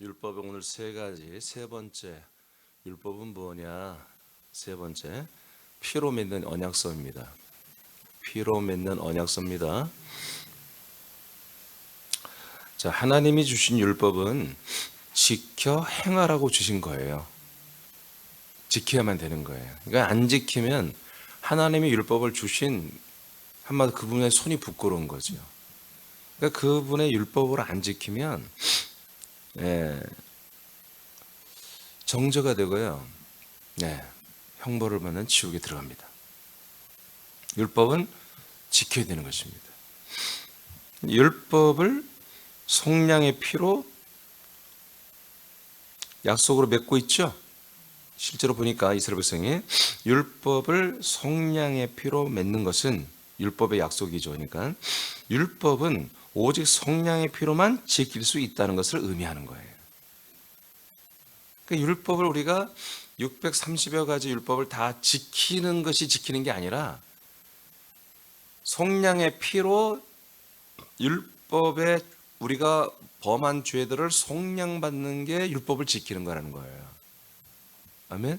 율법의 오늘 세 가지, 세 번째 율법은 뭐냐? 세 번째, 피로 맺는 언약서입니다. 피로 맺는 언약서입니다. 자, 하나님이 주신 율법은 지켜 행하라고 주신 거예요. 지켜야만 되는 거예요. 그러니까 안 지키면 하나님이 율법을 주신 한마디로 그분의 손이 부끄러운 거죠. 그러니까 그분의 율법을 안 지키면 정죄가 되고요. 형벌을 받는 지옥에 들어갑니다. 율법은 지켜야 되는 것입니다. 율법을 속량의 피로 약속으로 맺고 있죠. 실제로 보니까 이스라엘 백성이 율법을 속량의 피로 맺는 것은 율법의 약속이죠. 그러니까 율법은 오직 속량의 피로만 지킬 수 있다는 것을 의미하는 거예요. 그러니까 율법을 우리가 630여 가지 율법을 다 지키는 것이 지키는 게 아니라 속량의 피로 율법에 우리가 범한 죄들을 속량받는 게 율법을 지키는 거라는 거예요. 아멘.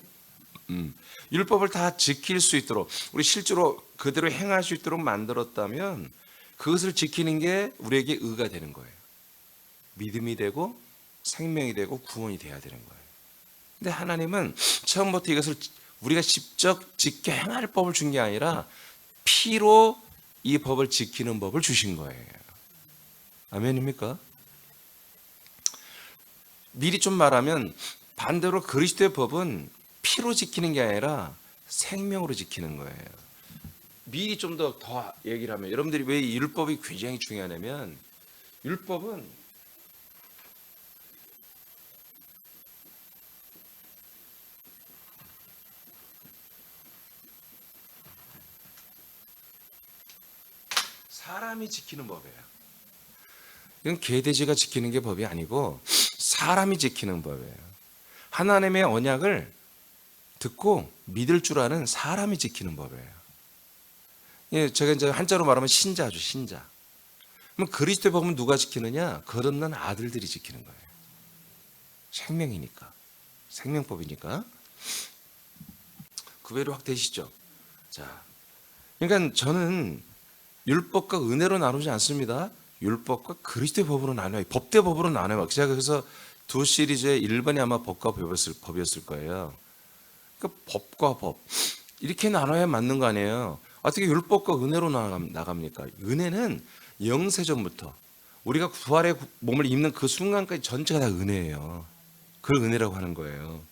율법을 다 지킬 수 있도록 우리 실제로 그대로 행할 수 있도록 만들었다면 그것을 지키는 게 우리에게 의가 되는 거예요. 믿음이 되고 생명이 되고 구원이 돼야 되는 거예요. 근데 하나님은 처음부터 이것을 우리가 직접 지켜 행할 법을 준 게 아니라 피로 이 법을 지키는 법을 주신 거예요. 아멘입니까? 미리 좀 말하면 반대로 그리스도의 법은 피로 지키는 게 아니라 생명으로 지키는 거예요. 미리 좀 더 얘기를 하면 여러분들이 왜 이 율법이 굉장히 중요하냐면 율법은 사람이 지키는 법이에요. 이건 개돼지가 지키는 게 법이 아니고 사람이 지키는 법이에요. 하나님의 언약을 듣고 믿을 줄 아는 사람이 지키는 법이에요. 제가 이제 한자로 말하면 신자죠, 신자. 그럼 그리스도의 법은 누가 지키느냐? 거듭난 아들들이 지키는 거예요. 생명이니까, 생명법이니까. 그 외로 확대시죠. 자, 그러니까 저는 율법과 은혜로 나누지 않습니다. 율법과 그리스도의 법으로 나눠요. 법대 법으로 나눠요. 제가 그래서 두 시리즈의 1번이 아마 법과 법이었을 거예요. 그러니까 법과 법 이렇게 나눠야 맞는 거 아니에요. 어떻게 율법과 은혜로 나갑니까? 은혜는 영세전부터 우리가 부활의 몸을 입는 그 순간까지 전체가 다 은혜예요. 그걸 은혜라고 하는 거예요.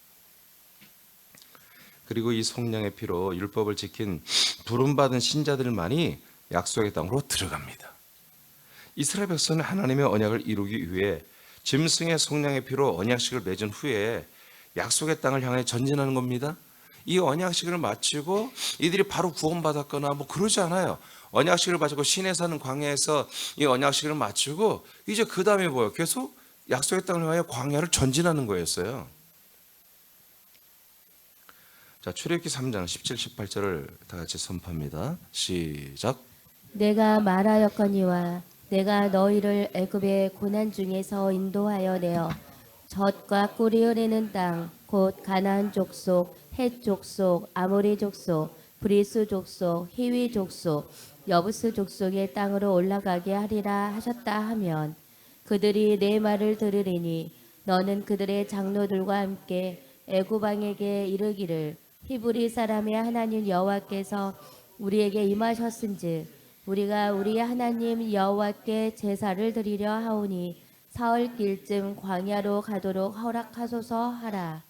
그리고 이 속량의 피로 율법을 지킨 부름받은 신자들만이 약속의 땅으로 들어갑니다. 이스라엘 백성은 하나님의 언약을 이루기 위해 짐승의 속량의 피로 언약식을 맺은 후에 약속의 땅을 향해 전진하는 겁니다. 이 언약식을 마치고 이들이 바로 구원받았거나 뭐 그러지 않아요. 언약식을 마치고 시내 사는 광야에서 이 언약식을 마치고 이제 그 다음에 뭐예요? 계속 약속의 땅을 향해 광야를 전진하는 거였어요. 자, 출애굽기 3장 17, 18절을 다 같이 선포합니다. 시작. 내가 말하였거니와 내가 너희를 애굽의 고난 중에서 인도하여 내어 젖과 꿀이 흐르는 땅 곧 가나안 족속, 헷 족속, 아모리 족속, 브리스 족속, 히위 족속, 여부스 족속의 땅으로 올라가게 하리라 하셨다 하면 그들이 내 말을 들으리니 너는 그들의 장로들과 함께 애굽 왕에게 이르기를 히브리 사람의 하나님 여호와께서 우리에게 임하셨은즉 우리가 우리 하나님 여호와께 제사를 드리려 하오니 사흘길쯤 광야로 가도록 허락하소서 하라.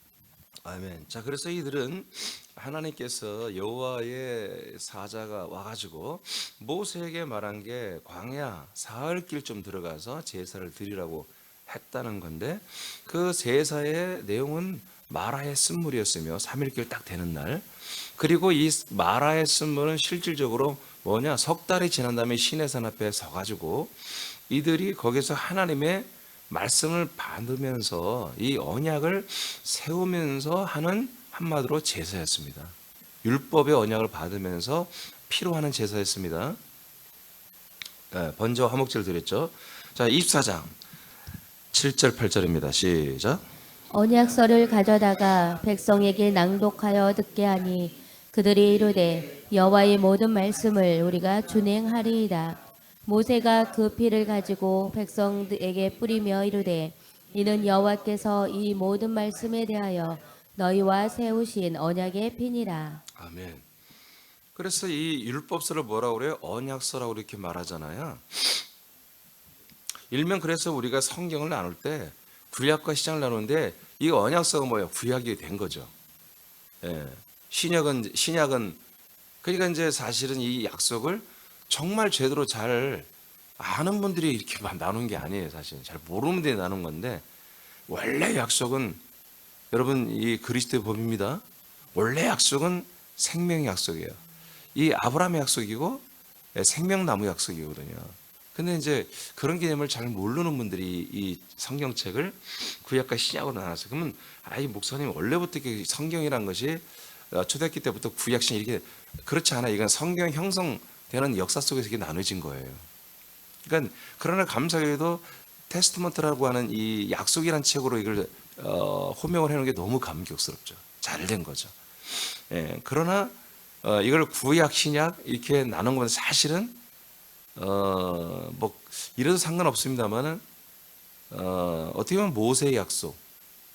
아멘. 자, 그래서 이들은 하나님께서 여호와의 사자가 와가지고 모세에게 말한 게 광야 사흘길 좀 들어가서 제사를 드리라고 했다는 건데 그 제사의 내용은 마라의 쓴물이었으며 3일길 딱 되는 날, 그리고 이 마라의 쓴물은 실질적으로 뭐냐, 석 달이 지난 다음에 시내산 앞에 서가지고 이들이 거기서 하나님의 말씀을 받으면서 이 언약을 세우면서 하는 한마디로 제사였습니다. 율법의 언약을 받으면서 피로 하는 제사였습니다. 번제와 화목제를 드렸죠. 자, 24장. 7절 8절입니다. 시작. 언약서를 가져다가 백성에게 낭독하여 듣게 하니 그들이 이르되 여호와의 모든 말씀을 우리가 준행하리이다. 모세가 그 피를 가지고 백성에게 뿌리며 이르되 이는 여호와께서 이 모든 말씀에 대하여 너희와 세우신 언약의 피니라. 아멘. 그래서 이 율법서를 뭐라고 그래요? 언약서라고 이렇게 말하잖아요. 일명 그래서 우리가 성경을 나눌 때 구약과 신약을 나누는데 이 언약서가 뭐예요? 구약이 된 거죠. 예. 신약은 그러니까 이제 사실은 이 약속을 정말 제대로 잘 아는 분들이 이렇게 나눈 게 아니에요. 사실 잘 모르는 분들이 나눈 건데 원래 약속은 여러분 이 그리스도의 법입니다. 원래 약속은 생명의 약속이에요. 이 아브라함의 약속이고 생명나무 약속이거든요. 근데 이제 그런 개념을 잘 모르는 분들이 이 성경책을 구약과 신약으로 나눴어요. 그러면 이 목사님 원래부터 성경이란 것이 초대학교 때부터 구약 신약 이렇게 그렇지 않아요. 이건 성경 형성되는 역사 속에서 이게 나눠진 거예요. 그러니까 그러나 감사하게도 테스트먼트라고 하는 이 약속이란 책으로 이걸 호명을 해놓은 게 너무 감격스럽죠. 잘 된 거죠. 예, 그러나 이걸 구약 신약 이렇게 나눈 건 사실은 뭐 이래도 상관없습니다만은 어떻게 보면 모세의 약속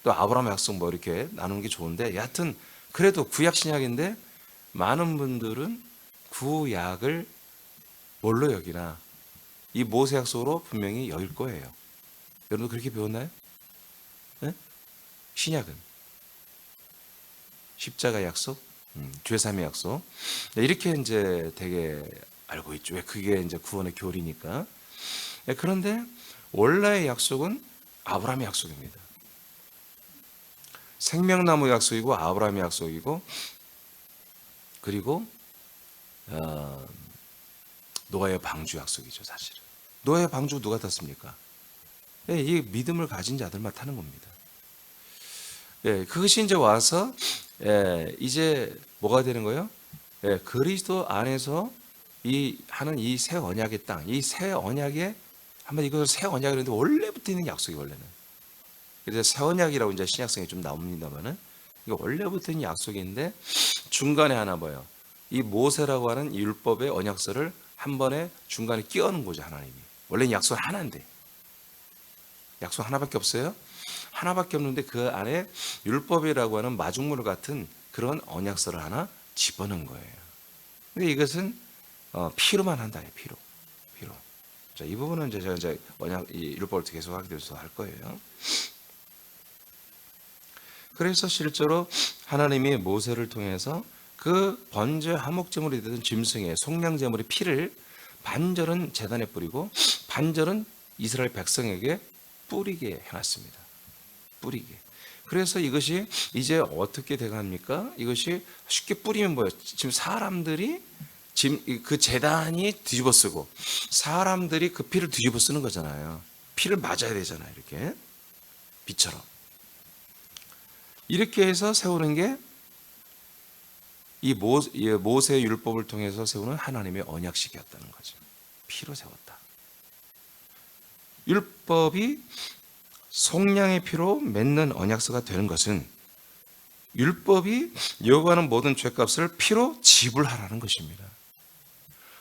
또 아브라함의 약속 뭐 이렇게 나누는 게 좋은데 여하튼 그래도 구약 신약인데 많은 분들은 구약을 뭘로 여기나 이 모세 약속으로 분명히 여길 거예요. 여러분 그렇게 배웠나요? 네? 신약은 십자가 약속, 죄사함의 약속 이렇게 이제 되게 알고 있죠. 왜 그게 이제 구원의 교리니까. 그런데 원래의 약속은 아브라함의 약속입니다. 생명나무 약속이고 아브라함의 약속이고 그리고 노아의 방주 약속이죠. 사실은 노아의 방주 누가 탔습니까? 이 믿음을 가진 자들만 타는 겁니다. 그것이 이제 와서 이제 뭐가 되는 거예요? 그리스도 안에서 하는 이 새 언약의 땅, 이 새 언약에 한번 이것을 새 언약이라는데 원래부터 있는 약속이 원래는. 그래서 새 언약이라고 이제 신약성에 좀 나옵니다만은 이거 원래부터 있는 약속인데 중간에 하나 뭐예요? 이 모세라고 하는 이 율법의 언약서를 한 번에 중간에 끼워넣은 거죠 하나님이. 원래는 약속 하나인데 약속 하나밖에 없어요. 하나밖에 없는데 그 안에 율법이라고 하는 마중물 같은 그런 언약서를 하나 집어넣은 거예요. 근데 이것은 피로만 한다. 피로. 자, 이 부분은 이제 제가 이제 이 율법을 계속 하게 돼서 할 거예요. 그래서 실제로 하나님이 모세를 통해서 그 번제 화목제물이 되던 짐승의 속량제물의 피를 반절은 제단에 뿌리고 반절은 이스라엘 백성에게 뿌리게 해놨습니다. 뿌리게. 그래서 이것이 이제 어떻게 돼갑니까? 이것이 쉽게 뿌리면 뭐예요? 지금 사람들이 지금 그 제단이 뒤집어 쓰고 사람들이 그 피를 뒤집어 쓰는 거잖아요. 피를 맞아야 되잖아요. 이렇게 비처럼. 이렇게 해서 세우는 게 이 모세의 율법을 통해서 세우는 하나님의 언약식이었다는 거죠. 피로 세웠다. 율법이 속량의 피로 맺는 언약서가 되는 것은 율법이 요구하는 모든 죄값을 피로 지불하라는 것입니다.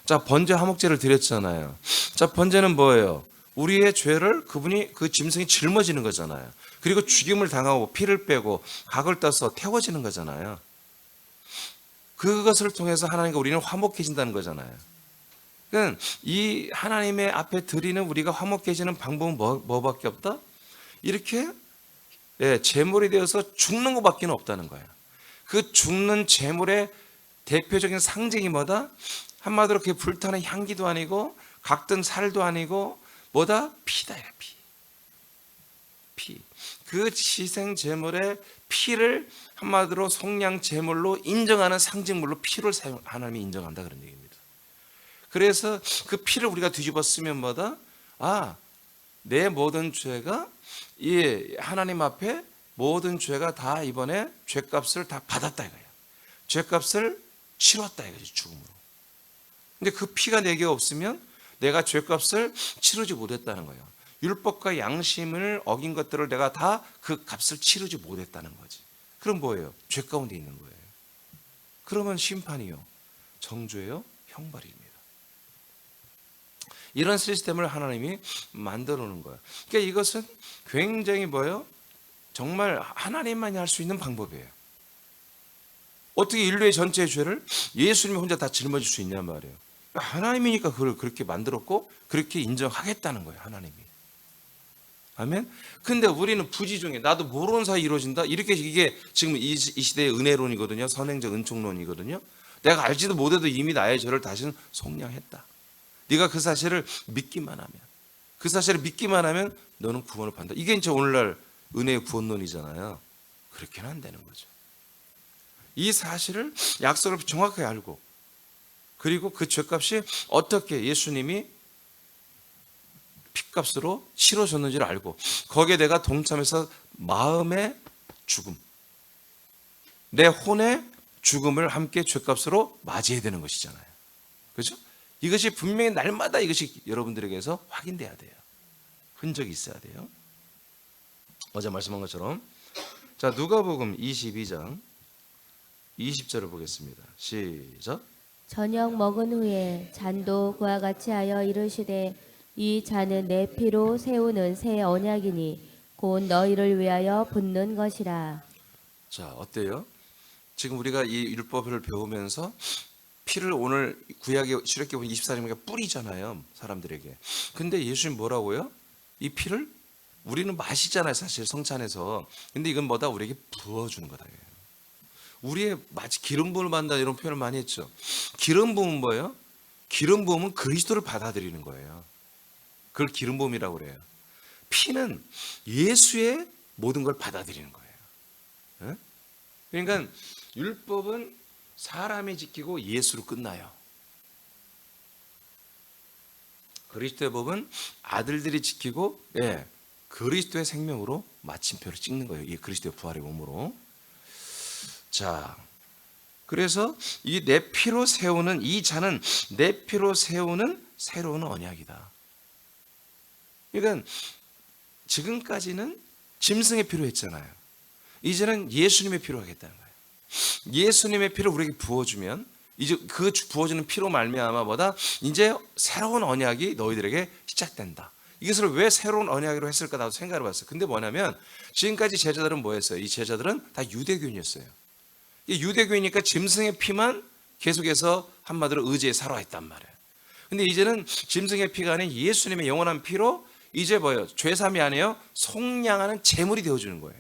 자, 번제 화목제를 드렸잖아요. 자, 번제는 뭐예요? 우리의 죄를 그분이 그 짐승이 짊어지는 거잖아요. 그리고 죽임을 당하고 피를 빼고 각을 따서 태워지는 거잖아요. 그것을 통해서 하나님과 우리는 화목해진다는 거잖아요. 그러니까 이 하나님의 앞에 드리는 우리가 화목해지는 방법은 뭐밖에 없다? 이렇게 제물이 되어서 죽는 것밖에 없다는 거예요. 그 죽는 제물의 대표적인 상징이 뭐다? 한마디로 그게 불타는 향기도 아니고 각든 살도 아니고 뭐다? 피다. 피. 그 희생 제물의 피를 한마디로 속량 제물로 인정하는 상징물로 피를 하나님이 인정한다 그런 얘기입니다. 그래서 그 피를 우리가 뒤집어 쓰면 뭐다? 내 모든 죄가 이 하나님 앞에 모든 죄가 다 이번에 죄값을 다 받았다 이거예요. 죄값을 치렀다 이거지 죽음으로. 근데 그 피가 내게 없으면 내가 죄값을 치르지 못했다는 거예요. 율법과 양심을 어긴 것들을 내가 다 그 값을 치르지 못했다는 거지. 그럼 뭐예요? 죄 가운데 있는 거예요. 그러면 심판이요, 정죄요, 형벌입니다. 이런 시스템을 하나님이 만들어 놓은 거예요. 그러니까 이것은 굉장히 뭐예요? 정말 하나님만이 할 수 있는 방법이에요. 어떻게 인류의 전체의 죄를 예수님이 혼자 다 짊어질 수 있냔 말이에요. 하나님이니까 그걸 그렇게 만들었고 그렇게 인정하겠다는 거예요, 하나님이. 아멘. 근데 우리는 부지중에 나도 모르는 사이 이루어진다. 이렇게 이게 지금 이 시대의 은혜론이거든요. 선행적 은총론이거든요. 내가 알지도 못해도 이미 나의 죄를 다시는 속량했다. 네가 그 사실을 믿기만 하면, 그 사실을 믿기만 하면 너는 구원을 받는다. 이게 이제 오늘날 은혜의 구원론이잖아요. 그렇게는 안 되는 거죠. 이 사실을 약속을 정확하게 알고, 그리고 그 죄값이 어떻게 예수님이 핏값으로 치러졌는지를 알고, 거기에 내가 동참해서 마음의 죽음, 내 혼의 죽음을 함께 죄값으로 맞이해야 되는 것이잖아요. 그렇죠? 이것이 분명히 날마다 이것이 여러분들에게서 확인돼야 돼요. 흔적이 있어야 돼요. 어제 말씀한 것처럼, 자, 누가복음 22장 20절을 보겠습니다. 시작. 저녁 먹은 후에 잔도 그와 같이 하여 이르시되 이 잔은 내 피로 세우는 새 언약이니 곧 너희를 위하여 붓는 것이라. 자, 어때요? 지금 우리가 이 율법을 배우면서 피를 오늘 구약의 출애굽기 24장에 뿌리잖아요, 사람들에게. 근데 예수님 뭐라고요? 이 피를 우리는 마시잖아요, 사실 성찬에서. 근데 이건 뭐다? 우리에게 부어주는 거다. 우리의 마치 기름 부음을 받는다 이런 표현을 많이 했죠. 기름 부음은 뭐예요? 기름 부음은 그리스도를 받아들이는 거예요. 그걸 기름 부음이라고 그래요. 피는 예수의 모든 걸 받아들이는 거예요. 네? 그러니까 율법은 사람이 지키고 예수로 끝나요. 그리스도의 법은 아들들이 지키고, 예, 그리스도의 생명으로 마침표를 찍는 거예요. 이 그리스도의 부활의 몸으로. 자, 그래서 이 내 피로 세우는 이 잔은 내 피로 세우는 새로운 언약이다. 그러니까 지금까지는 짐승의 피로 했잖아요. 이제는 예수님의 피로 하겠다는 거예요. 예수님의 피를 우리에게 부어주면, 이제 그 부어주는 피로 말미암아 뭐다? 이제 새로운 언약이 너희들에게 시작된다. 이것을 왜 새로운 언약으로 했을까 나도 생각을 해봤어요. 근데 뭐냐면 지금까지 제자들은 뭐였어요? 이 제자들은 다 유대교인이었어요. 유대교이니까 짐승의 피만 계속해서 한마디로 의지에 살아있단 말이에요. 근데 이제는 짐승의 피가 아닌 예수님의 영원한 피로 이제 뭐예요? 죄삼이 아니에요, 속량하는 제물이 되어주는 거예요.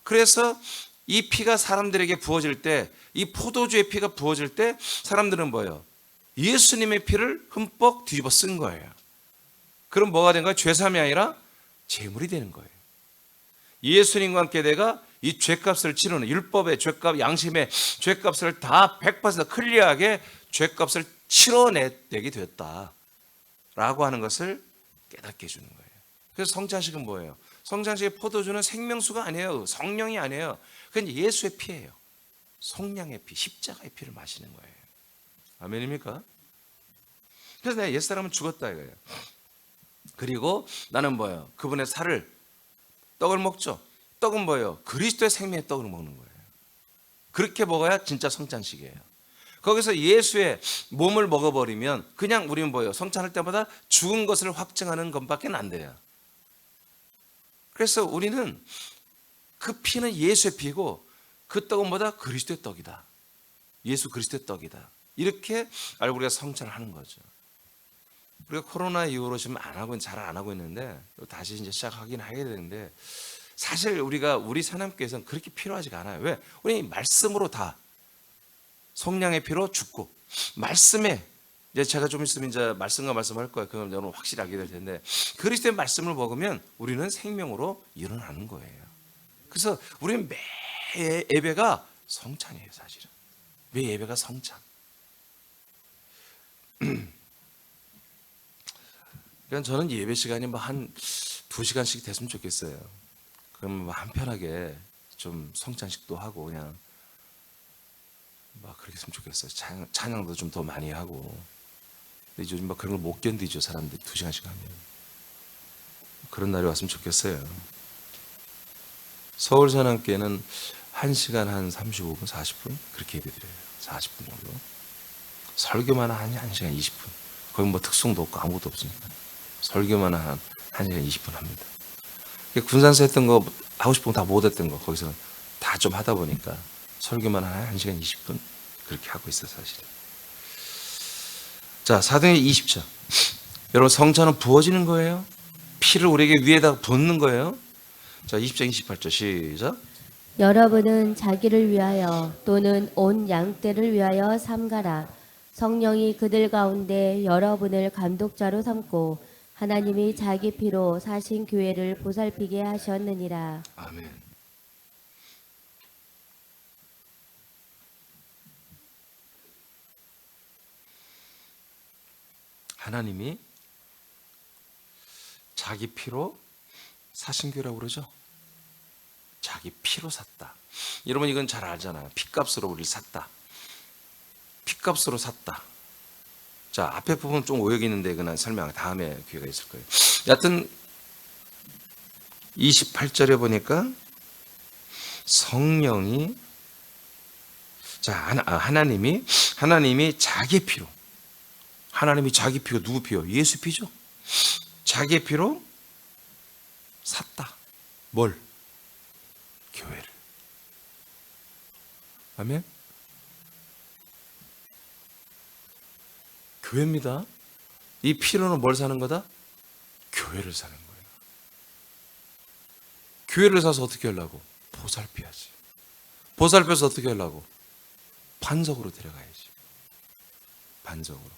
그래서 이 피가 사람들에게 부어질 때, 이 포도주의 피가 부어질 때 사람들은 뭐예요? 예수님의 피를 흠뻑 뒤집어 쓴 거예요. 그럼 뭐가 된 거예요? 죄삼이 아니라 제물이 되는 거예요. 예수님과 함께 내가 이 죄값을 치르는, 율법의 죄값, 양심의 죄값을 다 100% 클리어하게 죄값을 치러내게 되었다라고 하는 것을 깨닫게 해주는 거예요. 그래서 성찬식은 뭐예요? 성찬식의 포도주는 생명수가 아니에요. 성령이 아니에요. 그건 예수의 피예요. 속량의 피, 십자가의 피를 마시는 거예요. 아멘입니까? 그래서 내가 옛사람은 죽었다 이거예요. 그리고 나는 뭐예요? 그분의 살을, 떡을 먹죠. 떡은 뭐예요? 그리스도의 생명의 떡을 먹는 거예요. 그렇게 먹어야 진짜 성찬식이에요. 거기서 예수의 몸을 먹어버리면 그냥 우리는 뭐예요? 성찬할 때마다 죽은 것을 확증하는 것밖에 안 돼요. 그래서 우리는 그 피는 예수의 피고 그 떡은 뭐다? 그리스도의 떡이다. 예수 그리스도의 떡이다. 이렇게 알고 우리가 성찬을 하는 거죠. 우리가 코로나 이후로 지금 잘 안 하고 있는데 다시 이제 시작하긴 해야 되는데, 사실 우리 사람께서는 그렇게 필요하지가 않아요. 왜? 우리 말씀으로 다 속량의 피로 죽고, 말씀에 이제 제가 좀 있으면 이제 말씀과 말씀할 거예요. 그럼 여러분 확실히 알게 될 텐데, 그리스도의 말씀을 먹으면 우리는 생명으로 일어나는 거예요. 그래서 우리는 매 예배가 성찬이에요, 사실은. 매 예배가 성찬. 그러니까 저는 예배 시간이 뭐 한 2시간씩 됐으면 좋겠어요. 그러면 뭐 한편하게 좀 성찬식도 하고 그냥 막 그렇게 했으면 좋겠어요. 찬양도 좀 더 많이 하고. 근데 요즘 막 그런 걸 못 견디죠, 사람들이 2시간씩 하면. 그런 날이 왔으면 좋겠어요. 서울 선함교회는 1시간 한 35분, 40분 그렇게 예배드려요. 40분 정도. 설교만 한 1시간 20분. 거기 뭐 특성도 없고 아무것도 없으니까. 설교만 한 1시간 20분 합니다. 군산에서 했던 거 하고 싶은 거 다 못했던 거 거기서 다 좀 하다 보니까 설교만 한 1시간 20분 그렇게 하고 있어요, 사실은. 자, 사도행전 20장. 여러분, 성찬은 부어지는 거예요. 피를 우리에게 위에다 붓는 거예요. 자, 20장 28절 시작. 여러분은 자기를 위하여 또는 온 양떼를 위하여 삼가라. 성령이 그들 가운데 여러분을 감독자로 삼고 하나님이 자기 피로 사신 교회를 보살피게 하셨느니라. 아멘. 하나님이 자기 피로 사신 교회라고 그러죠. 자기 피로 샀다. 여러분, 이건 잘 알잖아요. 피값으로 우리를 샀다. 피값으로 샀다. 자, 앞에 부분 좀 오역이 있는데 그건 설명 다음에 기회가 있을 거예요. 여하튼 28절에 보니까 성령이 하나님이 자기 피로, 하나님이 자기 피가 누구 피요? 예수 피죠. 자기 피로 샀다. 뭘? 교회를. 아멘. 교회입니다. 이 피로는 뭘 사는 거다? 교회를 사는 거예요. 교회를 사서 어떻게 하려고? 보살펴야지. 보살펴서 어떻게 하려고? 반석으로 데려가야지. 반석으로.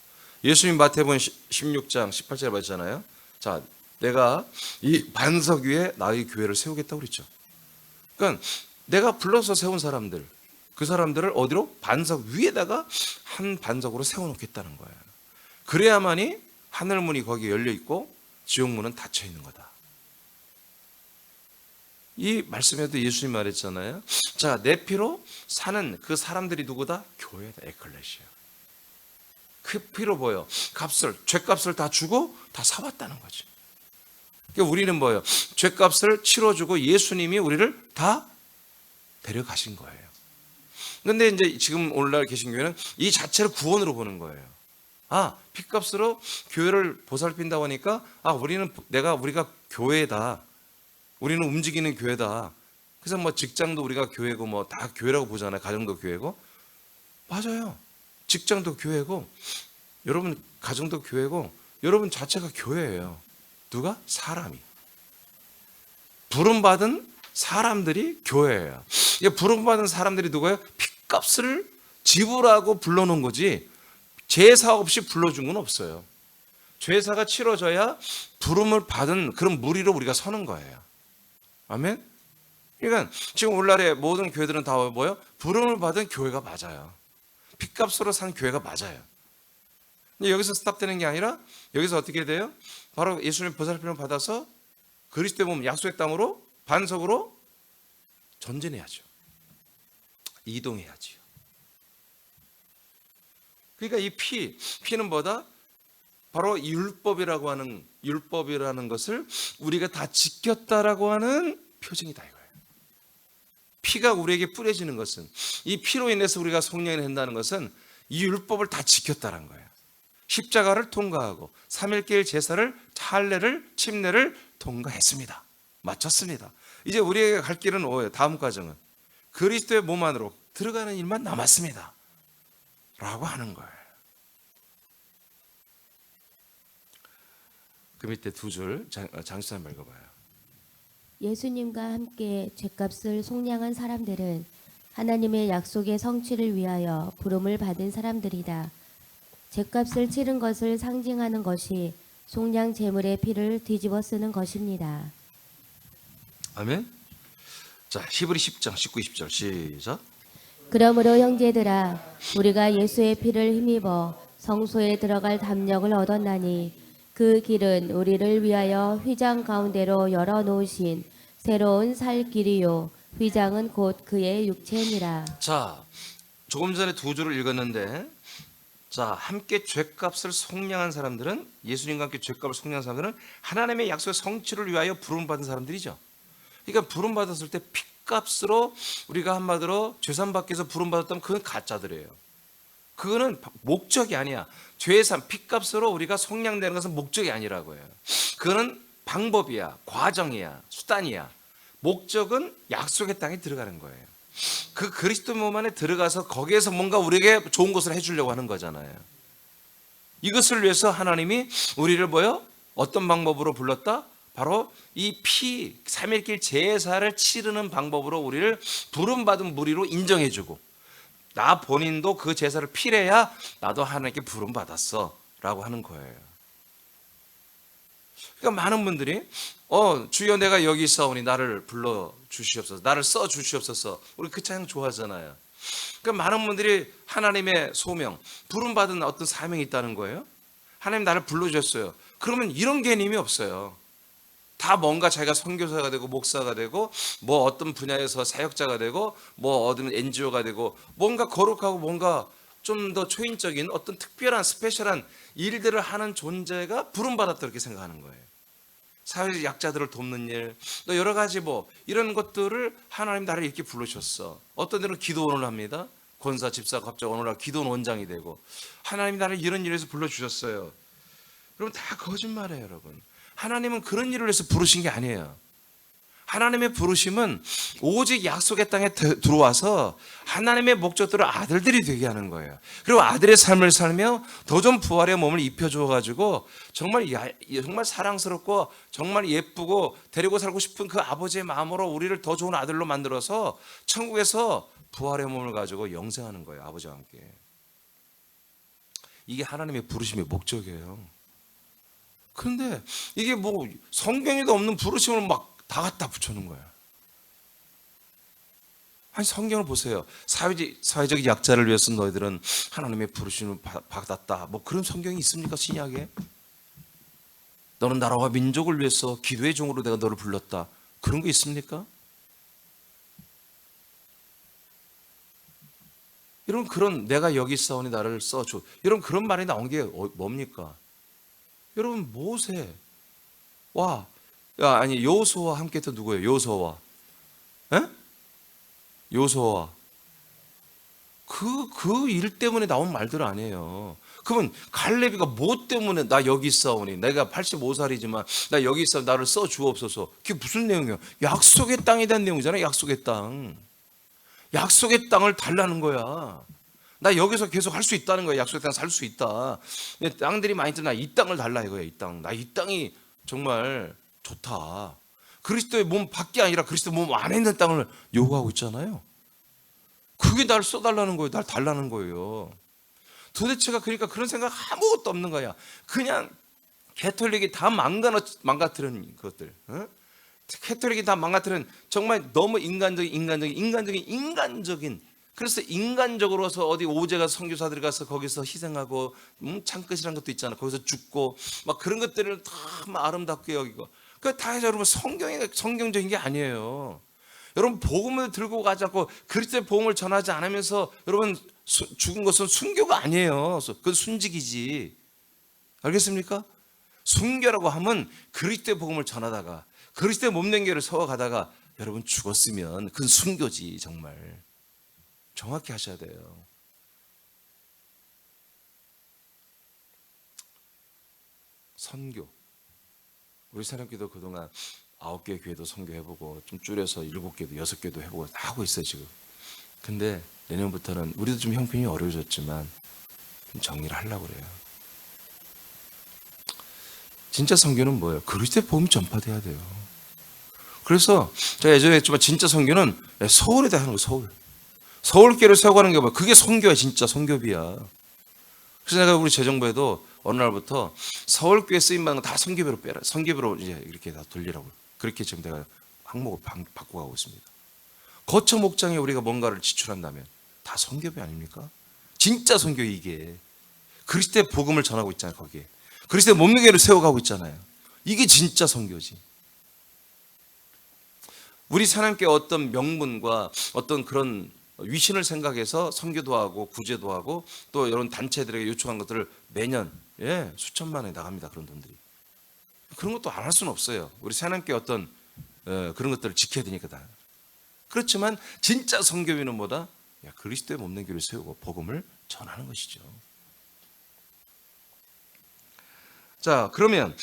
예수님 마태복음 16장 18절에 봤잖아요. 자, 내가 이 반석 위에 나의 교회를 세우겠다고 그랬죠. 그러니까 내가 불러서 세운 사람들, 그 사람들을 어디로? 반석 위에다가 한 반석으로 세워놓겠다는 거예요. 그래야만이 하늘문이 거기에 열려 있고 지옥문은 닫혀 있는 거다. 이 말씀에도 예수님 말했잖아요. 자, 내 피로 사는 그 사람들이 누구다? 교회다. 에클레시아. 그 피로 뭐예요? 죄값을 다 주고 다 사왔다는 거지. 그러니까 우리는 뭐예요? 죄값을 치러주고 예수님이 우리를 다 데려가신 거예요. 근데 이제 지금 오늘날 계신 교회는 이 자체를 구원으로 보는 거예요. 아, 피값으로 교회를 보살핀다고 하니까 우리가 교회다. 우리는 움직이는 교회다. 그래서 뭐 직장도 우리가 교회고 뭐 다 교회라고 보잖아요. 가정도 교회고. 맞아요. 직장도 교회고 여러분 가정도 교회고 여러분 자체가 교회예요. 누가? 사람이. 부름받은 사람들이 교회예요. 이게 부름받은 사람들이 누구예요? 피값을 지불하고 불러놓은 거지 제사 없이 불러준 건 없어요. 제사가 치러져야 부름을 받은 그런 무리로 우리가 서는 거예요. 아멘? 그러니까 지금 오늘날의 모든 교회들은 다 뭐예요? 부름을 받은 교회가 맞아요. 피값으로 산 교회가 맞아요. 근데 여기서 스탑되는 게 아니라 여기서 어떻게 돼요? 바로 예수님 보살핌을 받아서 그리스도의 몸 약속의 땅으로 반석으로 전진해야죠. 이동해야지요. 그러니까 이 피는 뭐다? 바로 율법이라는 것을 우리가 다 지켰다라고 하는 표징이다 이거예요. 피가 우리에게 뿌려지는 것은 이 피로 인해서 우리가 성령이 된다는 것은 이 율법을 다 지켰다는 거예요. 십자가를 통과하고 3일길 제사를 할례를 침례를 통과했습니다. 마쳤습니다. 이제 우리에게 갈 길은 뭐예요? 다음 과정은 그리스도의 몸 안으로 들어가는 일만 남았습니다. 라고 하는 거예요. 그 밑에 두 줄 장수 한번 읽어봐요. 예수님과 함께 죗값을 속량한 사람들은 하나님의 약속의 성취를 위하여 부름을 받은 사람들이다. 죗값을 치른 것을 상징하는 것이 속량 제물의 피를 뒤집어 쓰는 것입니다. 아멘. 자, 히브리 10장 19, 20절 시작. 그러므로 형제들아 우리가 예수의 피를 힘입어 성소에 들어갈 담력을 얻었나니 그 길은 우리를 위하여 휘장 가운데로 열어놓으신 새로운 살 길이요 휘장은 곧 그의 육체니라. 자, 조금 전에 두 줄을 읽었는데 자, 함께 죗값을 속량한 사람들은, 예수님과 함께 죗값을 속량한 사람들은 하나님의 약속의 성취를 위하여 부름받은 사람들이죠. 그러니까 부름받았을 때 핏값으로 우리가 한마디로 죄산 받기 위해서 부름받았다면 그건 가짜들이에요. 그거는 목적이 아니야. 죄산 핏값으로 우리가 속량되는 것은 목적이 아니라고요. 그거는 방법이야, 과정이야, 수단이야. 목적은 약속의 땅에 들어가는 거예요. 그 그리스도 몸 안에 들어가서 거기에서 뭔가 우리에게 좋은 것을 해주려고 하는 거잖아요. 이것을 위해서 하나님이 우리를 어떤 방법으로 불렀다? 바로 이 피, 3일길 제사를 치르는 방법으로 우리를 부름받은 무리로 인정해주고, 나 본인도 그 제사를 필해야 나도 하나님께 부름받았어 라고 하는 거예요. 그러니까 많은 분들이 주여 내가 여기 있사오니 나를 불러 주시옵소서, 나를 써 주시옵소서. 우리 그 찬양 좋아하잖아요. 그러니까 많은 분들이 하나님의 소명, 부름받은 어떤 사명이 있다는 거예요. 하나님 나를 불러주셨어요. 그러면 이런 개념이 없어요. 다 뭔가 자기가 선교사가 되고 목사가 되고 뭐 어떤 분야에서 사역자가 되고 뭐 어떤 NGO가 되고 뭔가 거룩하고 뭔가 좀 더 초인적인 어떤 특별한 스페셜한 일들을 하는 존재가 부름받았다 이렇게 생각하는 거예요. 사회 약자들을 돕는 일, 또 여러 가지 이런 것들을 하나님 나를 이렇게 부르셨어. 어떤 데는 기도원을 합니다. 권사, 집사, 갑자기 어느 날 기도원 원장이 되고, 하나님 나를 이런 일에서 불러주셨어요. 여러분 다 거짓말이에요, 여러분. 하나님은 그런 일을 위해서 부르신 게 아니에요. 하나님의 부르심은 오직 약속의 땅에 들어와서 하나님의 목적대로 아들들이 되게 하는 거예요. 그리고 아들의 삶을 살며 더 좀 부활의 몸을 입혀주어가지고 정말 사랑스럽고 정말 예쁘고 데리고 살고 싶은 그 아버지의 마음으로 우리를 더 좋은 아들로 만들어서 천국에서 부활의 몸을 가지고 영생하는 거예요. 아버지와 함께. 이게 하나님의 부르심의 목적이에요. 그런데 이게 성경에도 없는 부르심을 막 다 갖다 붙여놓은 거야. 아니 성경을 보세요. 사회적 약자를 위해서 너희들은 하나님의 부르심을 받았다. 그런 성경이 있습니까? 신약에? 너는 나라와 민족을 위해서 기도의 종으로 내가 너를 불렀다. 그런 거 있습니까? 여러분 그런 내가 여기 있사오니 나를 써줘. 여러분 그런 말이 나온 게 뭡니까? 여러분 모세 여호수아와 함께 했던 누구예요? 여호수아. 에? 여호수아. 그 일 때문에 나온 말들 아니에요. 그러면 갈렙이가 뭐 때문에 나 여기 있사오니 내가 85살이지만 나 여기 있어 나를 써 주옵소서. 그게 무슨 내용이에요? 약속의 땅에 대한 내용이잖아요. 약속의 땅. 약속의 땅을 달라는 거야. 나 여기서 계속 할 수 있다는 거야. 약속의 땅 살 수 있다. 땅들이 많이 뜨나 이 땅을 달라 이거야. 이 땅. 나 이 땅이 정말 좋다. 그리스도의 몸 밖이 아니라 그리스도 몸 안에 있는 땅을 요구하고 있잖아요. 그게 날 써달라는 거예요. 날 달라는 거예요. 도대체가 그러니까 그런 생각 아무것도 없는 거야. 그냥 캐톨릭이 다 망가뜨린 것들. 캐톨릭이 다 망가뜨린 정말 너무 인간적인. 그래서 인간적으로서 어디 오제가 선교사들이 가서 거기서 희생하고 창끝이라는 것도 있잖아. 거기서 죽고 막 그런 것들을 다 아름답게 여기고. 그 다 여러분 성경적인 게 아니에요. 여러분 복음을 들고 가지 않고 그리스도의 복음을 전하지 않으면서 여러분 죽은 것은 순교가 아니에요. 그건 순직이지. 알겠습니까? 순교라고 하면 그리스도의 복음을 전하다가 그리스도의 몸된 길을 서가다가 여러분 죽었으면 그건 순교지. 정말 정확히 하셔야 돼요. 선교. 우리 사람끼도 그동안 9개 교회도 선교해보고 좀 줄여서 7개도 6개도 해보고 다 하고 있어요 지금. 근데 내년부터는 우리도 좀 형편이 어려워졌지만 좀 정리를 하려고 그래요. 진짜 선교는 뭐예요? 그리스도의 복음이 전파돼야 돼요. 그래서 제가 예전에 했지만 진짜 선교는 서울에다 하는 거예요. 서울교회를 세워가는 게 뭐야? 그게 선교야. 진짜 선교비야. 그래서 내가 우리 재정부에도 어느 날부터 서울교회 쓰임받는 거 다 선교비로 빼라. 선교비로 이제 이렇게 다 돌리라고. 그렇게 지금 내가 항목을 바꿔가고 있습니다. 거처 목장에 우리가 뭔가를 지출한다면 다 선교비 아닙니까? 진짜 선교 이게. 그리스도의 복음을 전하고 있잖아요. 거기에. 그리스도의 몸무게를 세워가고 있잖아요. 이게 진짜 선교지. 우리 사람께 어떤 명분과 어떤 그런 위신을 생각해서 선교도 하고 구제도 하고 또 이런 단체들에게 요청한 것들을 매년 수천만 원에 나갑니다. 그런 돈들이. 그런 것도 안 할 수는 없어요. 우리 새하나님께 어떤 그런 것들을 지켜야 되니까 다. 그렇지만 진짜 선교인은 뭐다? 그리스도의 몸된 교회를 세우고 복음을 전하는 것이죠. 자, 그러면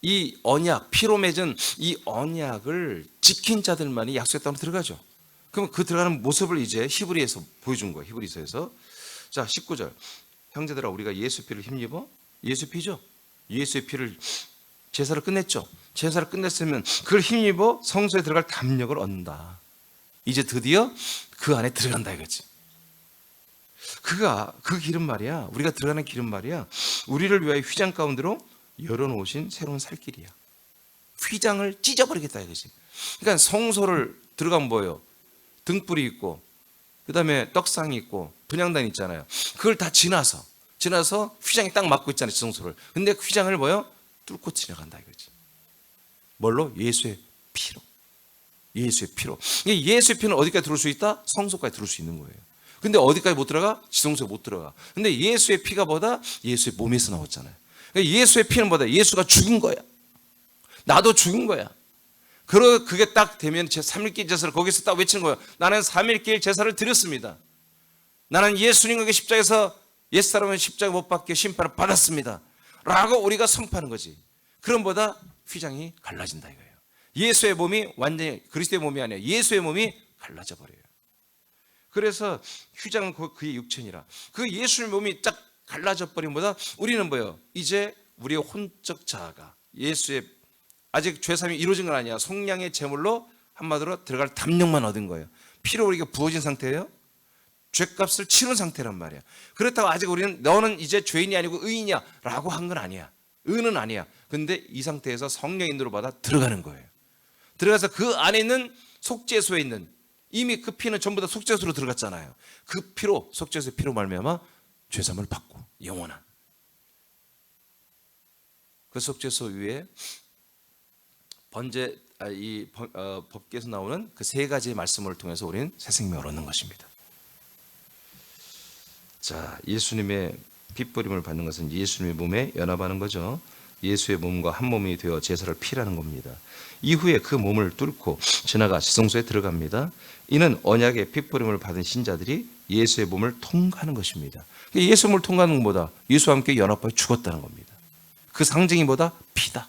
이 언약, 피로 맺은 이 언약을 지킨 자들만이 약속의 땅으로 들어가죠. 그럼 그 들어가는 모습을 이제 히브리에서 보여준 거예요. 히브리서에서. 자, 19절. 형제들아, 우리가 예수 피를 힘입어? 예수 피죠. 예수의 피를 제사를 끝냈죠. 제사를 끝냈으면 그걸 힘입어 성소에 들어갈 담력을 얻는다. 이제 드디어 그 안에 들어간다 이거지. 그 길은 말이야, 우리가 들어가는 길은 말이야, 우리를 위하여 휘장 가운데로 열어놓으신 새로운 살길이야. 휘장을 찢어버리겠다 이거지. 그러니까 성소를 들어가면 뭐예요? 등불이 있고 그 다음에 떡상이 있고 분향단 있잖아요. 그걸 다 지나서 휘장이 딱 막고 있잖아요, 지성소를. 근데 휘장을 뭐예요? 뚫고 지나간다 이거지. 뭘로? 예수의 피로. 예수의 피로. 예수의 피는 어디까지 들어올 수 있다? 성소까지 들어올 수 있는 거예요. 근데 어디까지 못 들어가? 지성소에 못 들어가. 근데 예수의 피가 뭐다? 예수의 몸에서 나왔잖아요. 그러니까 예수의 피는 뭐다? 예수가 죽은 거야. 나도 죽은 거야. 그게 딱 되면 제 3일길 제사를 거기서 딱 외치는 거예요. 나는 3일길 제사를 드렸습니다. 나는 예수님에게 십자가에서 옛사람은 십자가 못 박혀 심판을 받았습니다 라고 우리가 선포하는 거지. 그럼 뭐다? 휘장이 갈라진다 이거예요. 예수의 몸이 완전히 그리스도의 몸이 아니라 예수의 몸이 갈라져 버려요. 그래서 휘장은 그의 육체니라. 그 예수의 몸이 딱 갈라져 버린 보다 우리는 뭐예요? 이제 우리의 혼적 자아가 예수의 아직 죄사함이 이루어진 건 아니야. 속량의 제물로 한마디로 들어갈 담력만 얻은 거예요. 피로 우리가 부어진 상태예요. 죄값을 치른 상태란 말이야. 그렇다고 아직 우리는 너는 이제 죄인이 아니고 의인이야 라고 한 건 아니야. 의는 아니야. 근데 이 상태에서 성령 인도를 받아 들어가는 거예요. 들어가서 그 안에 있는 속죄소에 있는, 이미 그 피는 전부 다 속죄소로 들어갔잖아요. 그 피로, 속죄소의 피로 말미암아 죄사함을 받고 영원한 그 속죄소 위에 법계에서 나오는 그 세 가지의 말씀을 통해서 우리는 새 생명을 얻는 것입니다. 자, 예수님의 핏부림을 받는 것은 예수님의 몸에 연합하는 거죠. 예수의 몸과 한 몸이 되어 제사를 피라는 겁니다. 이후에 그 몸을 뚫고 지나가 지성소에 들어갑니다. 이는 언약의 핏부림을 받은 신자들이 예수의 몸을 통과하는 것입니다. 예수의 몸을 통과하는 것보다 예수와 함께 연합하여 죽었다는 겁니다. 그 상징이 뭐다? 피다.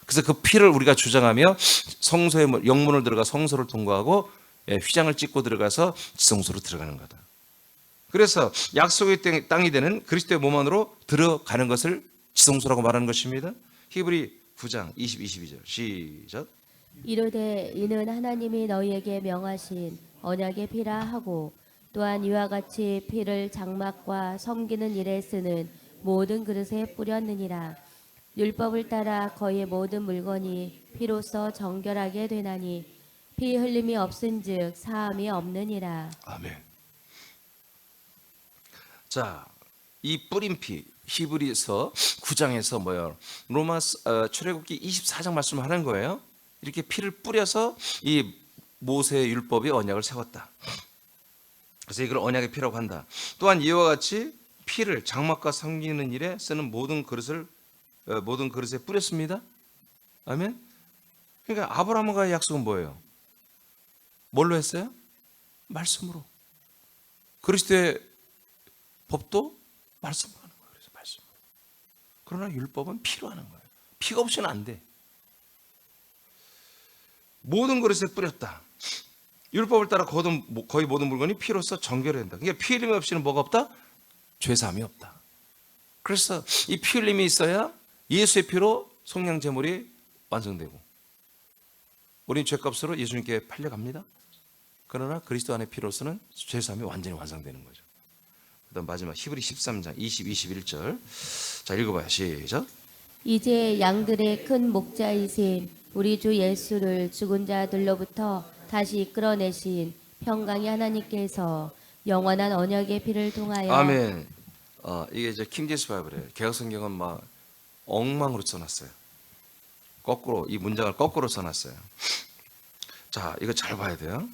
그래서 그 피를 우리가 주장하며 성소의 영문을 들어가 성소를 통과하고 휘장을 찢고 들어가서 지성소로 들어가는 거다. 그래서 약속의 땅이 되는 그리스도의 몸 안으로 들어가는 것을 지성소라고 말하는 것입니다. 히브리 9장 20, 22절 시작. 이르되 이는 하나님이 너희에게 명하신 언약의 피라 하고 또한 이와 같이 피를 장막과 섬기는 일에 쓰는 모든 그릇에 뿌렸느니라. 율법을 따라 거의 모든 물건이 피로써 정결하게 되나니 피 흘림이 없은즉 사함이 없느니라. 아멘. 자, 이 뿌린 피 히브리서 9장에서 뭐예요? 출애굽기 24장 말씀을 하는 거예요. 이렇게 피를 뿌려서 이 모세의 율법의 언약을 세웠다. 그래서 이걸 언약의 피라고 한다. 또한 이와 같이 피를 장막과 섬기는 일에 쓰는 모든 그릇에 뿌렸습니다. 아멘. 그러니까 아브라함과의 약속은 뭐예요? 뭘로 했어요? 말씀으로. 그리스도의 법도 말씀으로 하는 거예요. 그래서 말씀으로. 그러나 율법은 피로 하는 거예요. 피가 없이는 안 돼. 모든 그릇에 뿌렸다. 율법을 따라 거의 모든 물건이 피로써 정결된다. 그러니까 피 흘림이 없이는 뭐가 없다? 죄사함이 없다. 그래서 이 피 흘림이 있어야 예수의 피로 속량 제물이 완성되고 우리는 죄값으로 예수님께 팔려갑니다. 그러나 그리스도 안의 피로서는 죄사함이 완전히 완성되는 거죠. 그다음 마지막 히브리 13장 20, 21절 자 읽어봐요. 시작. 이제 양들의 큰 목자이신 우리 주 예수를 죽은 자들로부터 다시 이끌어내신 평강의 하나님께서 영원한 언약의 피를 통하여 아멘. 이게 이제 킹제스 바이블이에요. 개혁성경은 막 엉망으로 써놨어요. 거꾸로 이 문장을 거꾸로 써놨어요. 자, 이거 잘 봐야 돼요.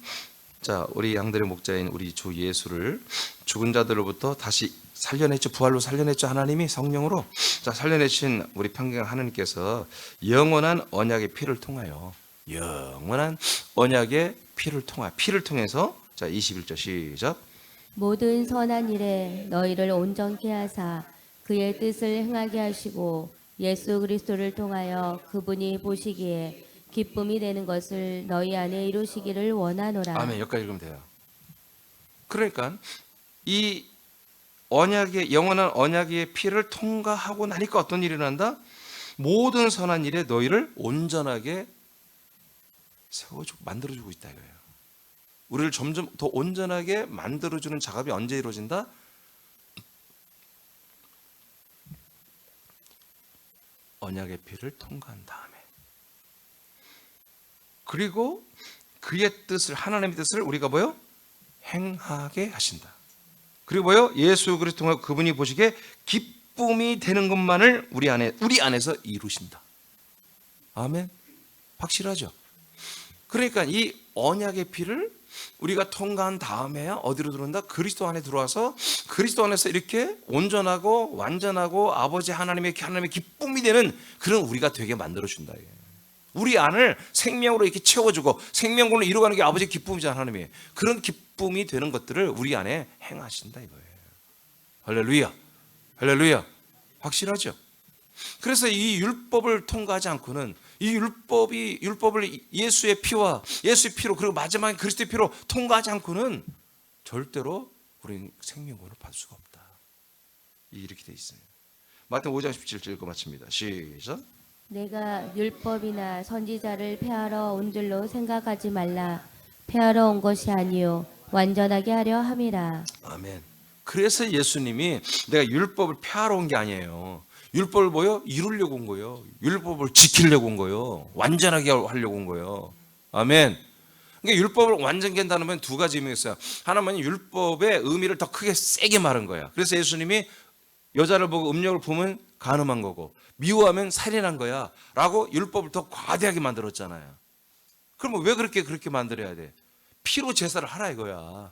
자, 우리 양들의 목자인 우리 주 예수를 죽은 자들로부터 다시 살려냈죠. 부활로 살려냈죠. 하나님이 성령으로. 자, 살려내신 우리 평강 하나님께서 영원한 언약의 피를 통하여, 영원한 언약의 피를 통해서, 자, 21절 시작. 모든 선한 일에 너희를 온전케 하사 그의 뜻을 행하게 하시고 예수 그리스도를 통하여 그분이 보시기에 기쁨이 되는 것을 너희 안에 이루시기를 원하노라. 아멘. 여기까지 읽으면 돼요. 그러니까 이 언약의, 영원한 언약의 피를 통과하고 나니까 어떤 일이 일어난다? 모든 선한 일에 너희를 온전하게 세워주고 만들어주고 있다 이거예요. 우리를 점점 더 온전하게 만들어주는 작업이 언제 이루어진다? 언약의 피를 통과한 다음에. 그리고 그의 뜻을, 하나님의 뜻을 우리가 뭐요? 행하게 하신다. 그리고 뭐요? 예수 그리스도 통해 그분이 보시기에 기쁨이 되는 것만을 우리 안에서 이루신다. 아멘. 확실하죠? 그러니까 이 언약의 피를 우리가 통과한 다음에 어디로 들어온다? 그리스도 안에 들어와서 그리스도 안에서 이렇게 온전하고 완전하고 아버지 하나님의 기쁨이 되는 그런 우리가 되게 만들어준다. 우리 안을 생명으로 이렇게 채워주고 생명으로 이루어가는 게 아버지의 기쁨이잖아. 하나님이 그런 기쁨이 되는 것들을 우리 안에 행하신다 이거예요. 할렐루야, 할렐루야. 확실하죠? 그래서 이 율법을 통과하지 않고는, 이 율법을 예수의 피와 예수의 피로, 그리고 마지막에 그리스도의 피로 통과하지 않고는 절대로 우리는 생명권을 받을 수가 없다. 이렇게 돼 있어요. 마태복음 5장 17절 읽고 마칩니다. 시작. 내가 율법이나 선지자를 폐하러 온 줄로 생각하지 말라. 폐하러 온 것이 아니요 완전하게 하려 함이라. 아멘. 그래서 예수님이 내가 율법을 폐하러 온 게 아니에요. 율법을 뭐요? 이루려고 온 거예요. 율법을 지키려고 온 거예요. 완전하게 하려고 온 거예요. 아멘. 그러니까 율법을 완전히 한다는 건 두 가지 의미가 있어요. 하나는 율법의 의미를 더 크게 세게 말한 거야. 그래서 예수님이 여자를 보고 음욕을 보면 간음한 거고 미워하면 살인한 거야 라고 율법을 더 과대하게 만들었잖아요. 그러면 왜 그렇게 만들어야 돼? 피로 제사를 하라 이거야.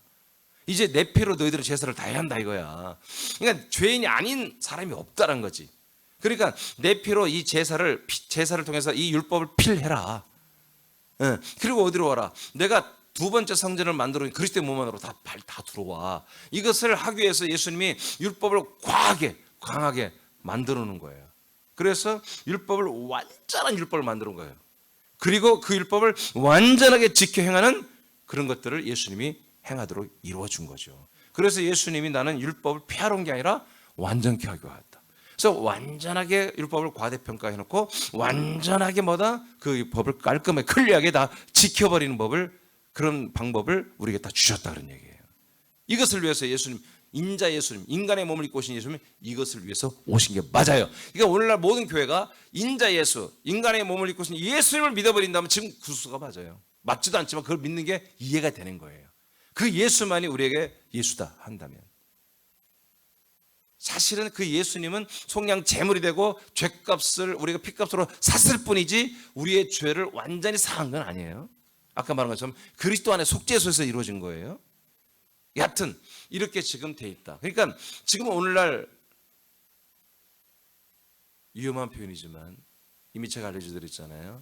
이제 내 피로 너희들은 제사를 다 해야 한다 이거야. 그러니까 죄인이 아닌 사람이 없다는 거지. 그러니까 내 피로 이 제사를 통해서 이 율법을 필해라. 그리고 어디로 와라? 내가 두 번째 성전을 만들어 그리스도의 몸 안으로 다 들어와. 이것을 하기 위해서 예수님이 율법을 강하게 만들어 놓은 거예요. 그래서 완전한 율법을 만들어 놓은 거예요. 그리고 그 율법을 완전하게 지켜 행하는 그런 것들을 예수님이 행하도록 이루어 준 거죠. 그래서 예수님이 나는 율법을 폐하러 온 게 아니라 완전케 하기 왔다. 그래서 완전하게 율법을 과대평가해 놓고 완전하게 그 법을 깔끔하게 클리어하게 다 지켜버리는 그런 방법을 우리에게 다 주셨다 그런 얘기예요. 이것을 위해서 예수님, 인간의 몸을 입고 오신 예수님이 이것을 위해서 오신 게 맞아요. 그러니까 오늘날 모든 교회가 인자 예수, 인간의 몸을 입고 오신 예수님을 믿어버린다면 지금 구수가 맞아요. 맞지도 않지만 그걸 믿는 게 이해가 되는 거예요. 그 예수만이 우리에게 예수다 한다면, 사실은 그 예수님은 속량 제물이 되고 죄값을 우리가 피값으로 샀을 뿐이지 우리의 죄를 완전히 사한 건 아니에요. 아까 말한 것처럼 그리스도 안에 속죄소에서 이루어진 거예요. 여하튼 이렇게 지금 돼 있다. 그러니까 지금 오늘날 위험한 표현이지만 이미 제가 알려드렸잖아요.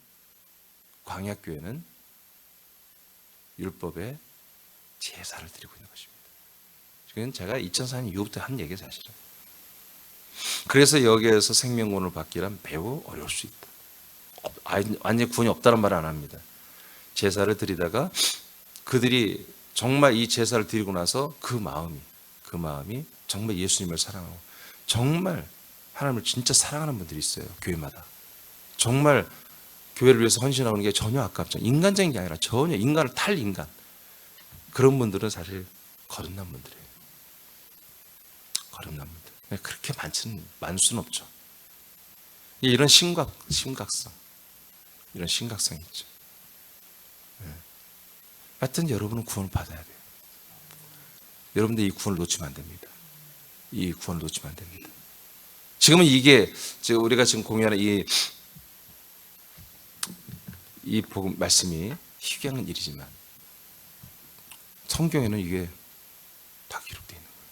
광약교회는 율법의 제사를 드리고 있는 것입니다. 지금 제가 2004년 이후부터 한 얘기가 사실은. 그래서 여기에서 생명권을 받기란 매우 어려울 수 있다. 완전히 구원이 없다는 말은 안 합니다. 제사를 드리다가 그들이 정말 이 제사를 드리고 나서 그 마음이 정말 예수님을 사랑하고 정말 하나님을 진짜 사랑하는 분들이 있어요. 교회마다. 정말 교회를 위해서 헌신하는 게 전혀 아깝죠. 인간적인 게 아니라 전혀 인간을 탈 인간. 그런 분들은 사실 거듭난 분들이에요. 거듭난 분들. 그렇게 많을 수는 없죠. 이런 심각성. 이런 심각성이 있죠. 하여튼 여러분은 구원을 받아야 돼요. 여러분들 이 구원을 놓치면 안 됩니다. 이 구원을 놓치면 안 됩니다. 지금은 이게 우리가 지금 공유하는 이 복음 말씀이 희귀한 일이지만 성경에는 이게 다 기록되어 있는 거예요.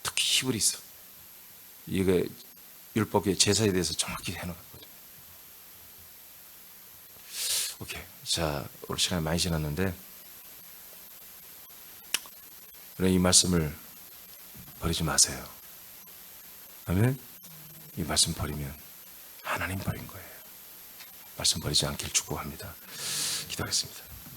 특히 히브리서 이게 율법의 제사에 대해서 정확히 해놓았거든요. 오케이, 자 오늘 시간이 많이 지났는데 이 말씀을 버리지 마세요. 아멘. 이 말씀 버리면 하나님 버린 거예요. 말씀 버리지 않길 축복합니다. 기도하겠습니다.